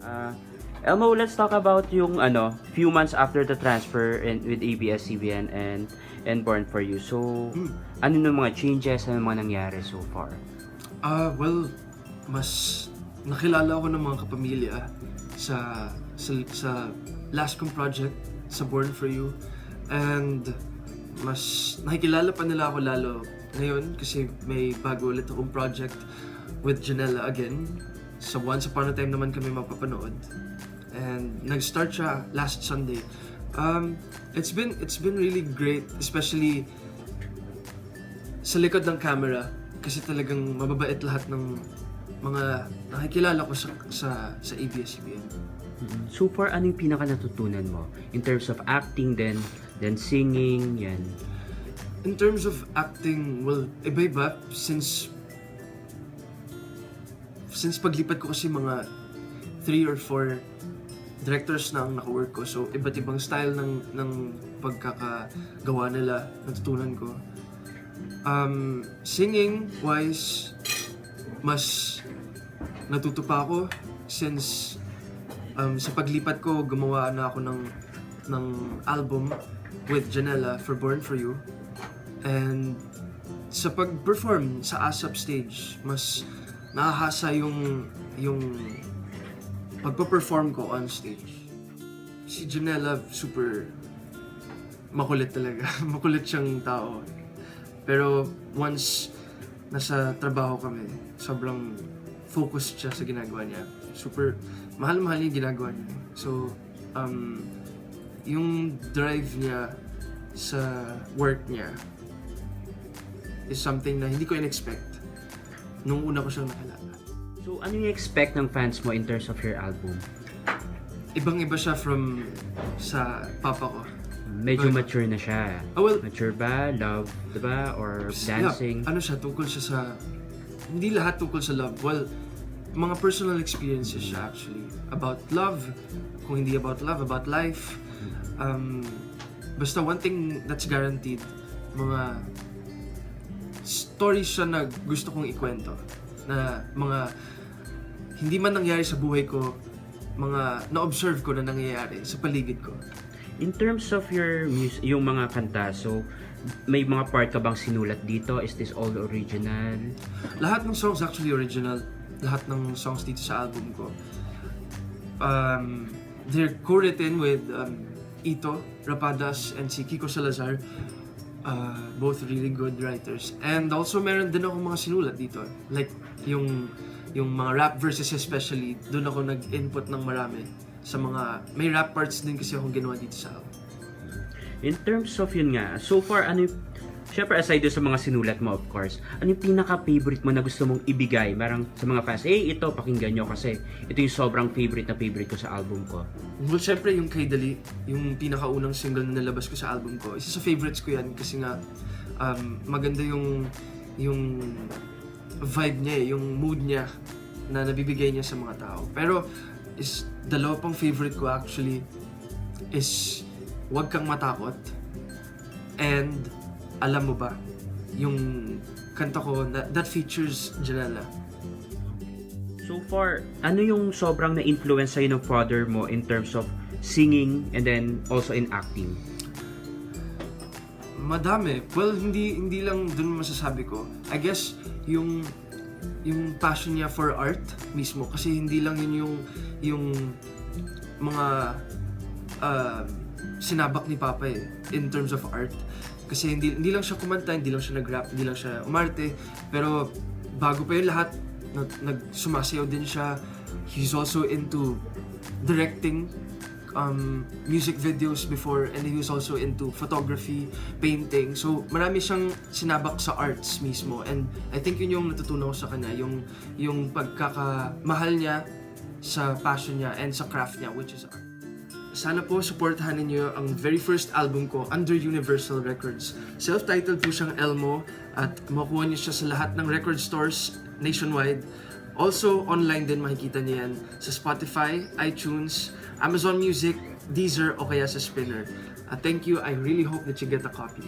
Uh, Elmo, let's talk about yung few months after the transfer with ABS-CBN and Born For You. So, ano yung mga changes, ano yung mga nangyari so far? Well, mas nakilala ako ng mga kapamilya sa last kong project, sa Born For You. And mas nakikilala pa nila ako lalo ngayon kasi may bago ulit akong project with Janela again. Sa Once Upon a Time naman kami mapapanood. And nag-start siya last Sunday. It's been really great, especially sa likod ng camera kasi talagang mababait lahat ng mga nakikilala ko sa ABS-CBN. So far, ano yung pinaka natutunan mo in terms of acting, then singing, yan? In terms of acting, well, iba-iba since paglipat ko kasi mga 3 or 4 directors na ang naka-work ko. So, iba't ibang style ng pagkakagawa nila, natutunan ko. Singing-wise, mas natuto pa ako since sa paglipat ko, gumawa na ako ng album with Janela for Born For You. And sa pag-perform sa ASAP stage, mas nakahasa yung pagpa-perform ko on stage. Si Janela, super makulit talaga. Makulit siyang tao. Pero once nasa trabaho kami, sobrang focused siya sa ginagawa niya. Super mahal-mahal yung ginagawa niya. So, yung drive niya sa work niya is something na hindi ko in-expect nung una ko siyang nakilala. So, ano yung expect ng fans mo in terms of your album? Ibang-iba siya from sa papa ko. Medyo mature na siya. Well, mature ba? Love, diba? Or dancing? Yeah, tungkol siya sa... Hindi lahat tungkol sa love. Well, mga personal experiences siya actually. About love. Kung hindi about love, about life. Basta one thing that's guaranteed, mga stories siya na gusto kong ikwento. Na mga hindi man nangyari sa buhay ko, mga na-observe ko na nangyayari sa paligid ko. In terms of your yung mga kanta, so may mga part ka bang sinulat dito? Is this all original? Lahat ng songs actually original. Lahat ng songs dito sa album ko. They're co-written with Ito Rapadas and si Kiko Salazar. Both really good writers. And also meron din ako mga sinulat dito. Like yung mga rap verses especially, doon ako nag-input ng marami sa mga, may rap parts din kasi akong ginawa dito sa album. In terms of yun nga, so far ano yung, syempre aside doon sa mga sinulat mo of course, ano yung pinaka-favorite mo na gusto mong ibigay marang sa mga fans, ito pakinggan nyo kasi ito yung sobrang favorite ko sa album ko? Well, syempre yung Kay Dali, yung pinakaunang single na nalabas ko sa album ko, isa sa favorites ko yan kasi nga maganda yung vibe niya, yung mood niya na nabibigay niya sa mga tao. Pero dalawa pang favorite ko actually is Huwag Kang Matakot and Alam Mo Ba, yung kanta ko that features Janela. So far, ano yung sobrang na-influence sa'yo ng father mo in terms of singing and then also in acting? Madami. Well, hindi lang dun masasabi ko. I guess yung passion niya for art mismo kasi hindi lang yun yung mga sinabak ni Papa in terms of art. Kasi hindi lang siya kumanta, hindi lang siya nag-rap, hindi lang siya umarte, pero bago pa yun lahat, nagsumasayaw din siya. He's also into directing music videos before, and he was also into photography, painting. So marami siyang sinabak sa arts mismo, and I think yun yung natutunan ko sa kanya, yung pagkakamahal niya sa passion niya and sa craft niya, which is art. Sana po supportahan ninyo ang very first album ko under Universal Records. Self-titled po siyang Elmo at makuha niyo siya sa lahat ng record stores nationwide. Also, online din makikita niyo yan sa Spotify, iTunes, Amazon Music, Deezer o kaya sa Spinner. Thank you. I really hope that you get a copy.